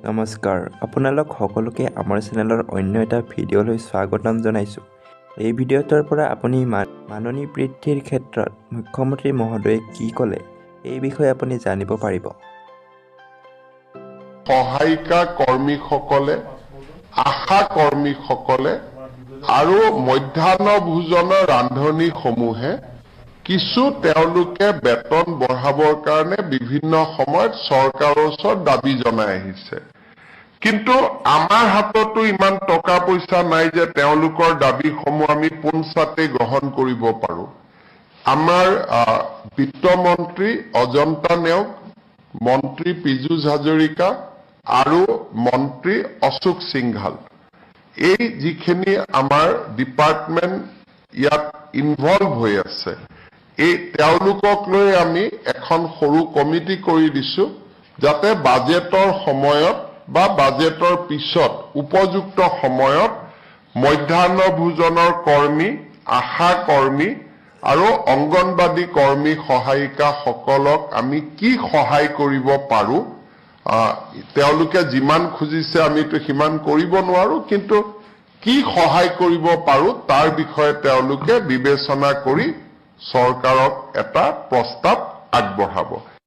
নমস্কাৰ, আপোনালোক সকলোকে আমাৰ চেনেলৰ অন্য এটা ভিডিঅ'লৈ স্বাগতম জনাইছোঁ। এই ভিডিঅ'টোৰ পৰা আপুনি মাননী বৃদ্ধিৰ ক্ষেত্ৰত মুখ্যমন্ত্ৰী মহোদয়ে কি ক'লে এই বিষয়ে আপুনি জানিব পাৰিব। সহায়িকা কৰ্মীসকলে, আশা কৰ্মীসকলে আৰু মধ্যাহ্ন ভোজনৰ ৰান্ধনীসমূহে কিছু তেওঁলোকে বেতন বঢ়াবৰ কাৰণে বিভিন্ন সময়ত চৰকাৰৰ ওচৰত দাবী জনাই আহিছে। কিন্তু আমাৰ হাততো ইমান টকা পইচা নাই যে তেওঁলোকৰ দাবীসমূহ আমি পোনছাতে গ্ৰহণ কৰিব পাৰো। আমাৰ বিত্তমন্ত্ৰী অজন্তা নেওগ, মন্ত্ৰী পীযুষ হাজৰিকা আৰু মন্ত্ৰী অশোক সিংঘাল, এই যিখিনি আমাৰ ডিপাৰ্টমেণ্ট ইয়াত ইনভলভ হৈ আছে, এই তেওঁলোকক লৈ আমি এখন সৰু কমিটি কৰি দিছো, যাতে বাজেটৰ সময়ত বা বাজেটৰ পিছত উপযুক্ত সময়ত মধ্যাহ্ন ভোজনৰ কৰ্মী, আশা কৰ্মী আৰু অংগনবাদী কৰ্মী সহায়িকাসকলক আমি কি সহায় কৰিব পাৰো। তেওঁলোকে যিমান খুজিছে আমিতো সিমান কৰিব নোৱাৰো, কিন্তু কি সহায় কৰিব পাৰো তাৰ বিষয়ে তেওঁলোকে বিবেচনা কৰি চৰকাৰক এটা প্ৰস্তাৱ আগবঢ়াব।